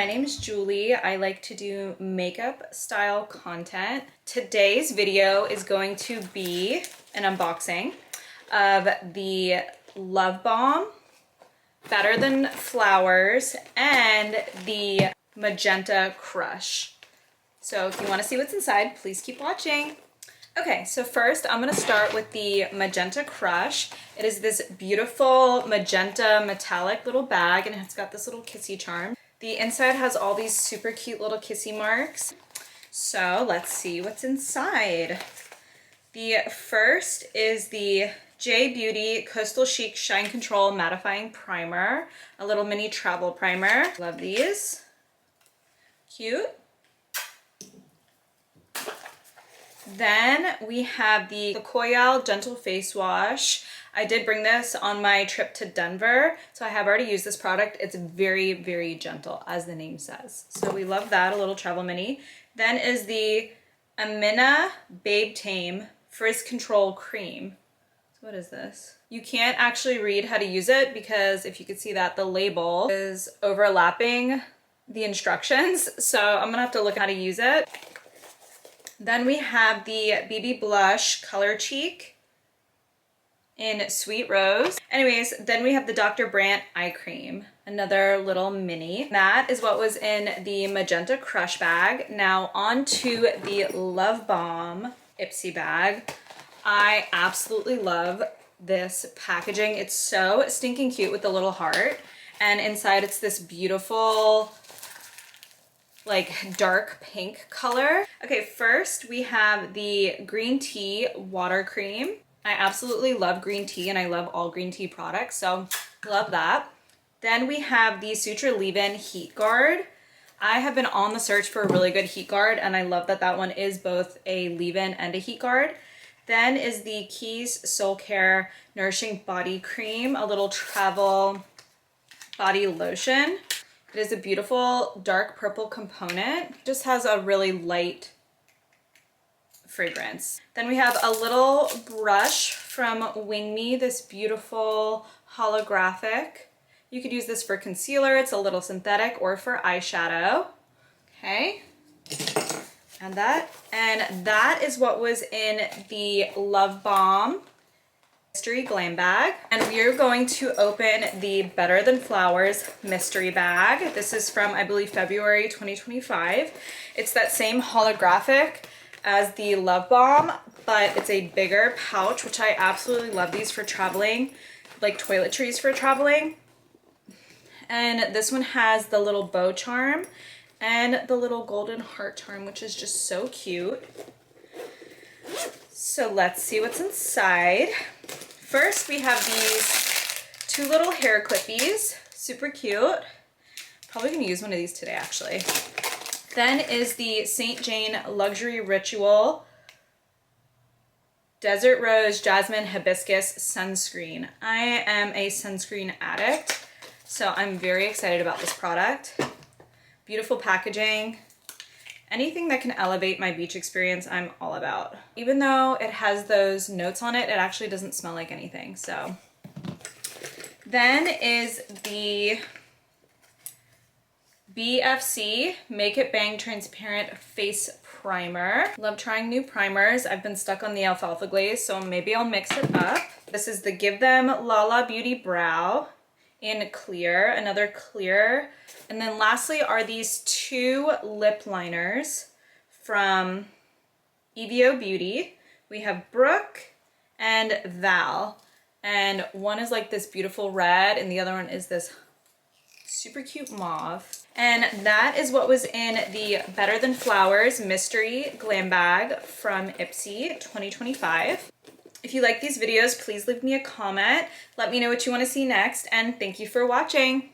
my name is Julie. I like to do makeup style content. Today's video is going to be an unboxing of the Love Bomb, Better Than Flowers, and the Magenta Crush. So if you want to see what's inside, please keep watching. Okay, so first I'm going to start with the Magenta Crush. It is this beautiful magenta metallic little bag, and it's got this little kissy charm. The inside has all these super cute little kissy marks. So let's see what's inside. The first is the J Beauty Coastal Chic Shine Control Mattifying Primer, a little mini travel primer. Love these. Cute. Then we have the Koyal Gentle Face Wash. I did bring this on my trip to Denver, so I have already used this product. It's very, very gentle, as the name says. So we love that, a little travel mini. Then is the Amina Babe Tame Frizz Control Cream. So what is this? You can't actually read how to use it because if you could see that, the label is overlapping the instructions. So I'm gonna have to look how to use it. Then we have the BB Blush Color Cheek in Sweet Rose. Anyways, then we have the Dr. Brandt Eye Cream, another little mini. That is what was in the Magenta Crush bag. Now on to the Love Bomb IPSY bag. I absolutely love this packaging. It's so stinking cute with the little heart. And inside it's this beautiful, like dark pink color. Okay, first we have the green tea water cream. I absolutely love green tea and I love all green tea products, so love that. Then we have the Suture Leave-In Heat Guard. I have been on the search for a really good heat guard and I love that that one is both a leave-in and a heat guard. Then is the Keys Soul Care Nourishing Body Cream, a little travel body lotion. It is a beautiful dark purple component. Just has a really light fragrance. Then we have a little brush from Wing Me, this beautiful holographic. You could use this for concealer. It's a little synthetic, or for eyeshadow. Okay. And that is what was in the Love Bomb Mystery Glam Bag. And we are going to open the Better Than Flowers mystery bag. This is from, I believe, February 2025. It's that same holographic as the Love Bomb, but it's a bigger pouch, which I absolutely love these for traveling, like toiletries for traveling. And this one has the little bow charm and the little golden heart charm, which is just so cute. So let's see what's inside. First, we have these two little hair clippies, super cute. Probably gonna use one of these today, actually. Then is the St. Jane Luxury Ritual Desert Rose Jasmine Hibiscus Sunscreen. I am a sunscreen addict, so I'm very excited about this product. Beautiful packaging. Anything that can elevate my beach experience, I'm all about. Even though it has those notes on it, it actually doesn't smell like anything, so. Then is the BFC Make It Bang Transparent Face Primer. Love trying new primers. I've been stuck on the Alfalfa Glaze, so maybe I'll mix it up. This is the Give Them Lala Beauty Brow in clear, another clear. And then lastly are these two lip liners from EVO Beauty. We have Brooke and Val. And one is like this beautiful red and the other one is this super cute mauve. And that is what was in the Better Than Flowers Mystery Glam Bag from IPSY 2025. If you like these videos, please leave me a comment. Let me know what you want to see next, and thank you for watching.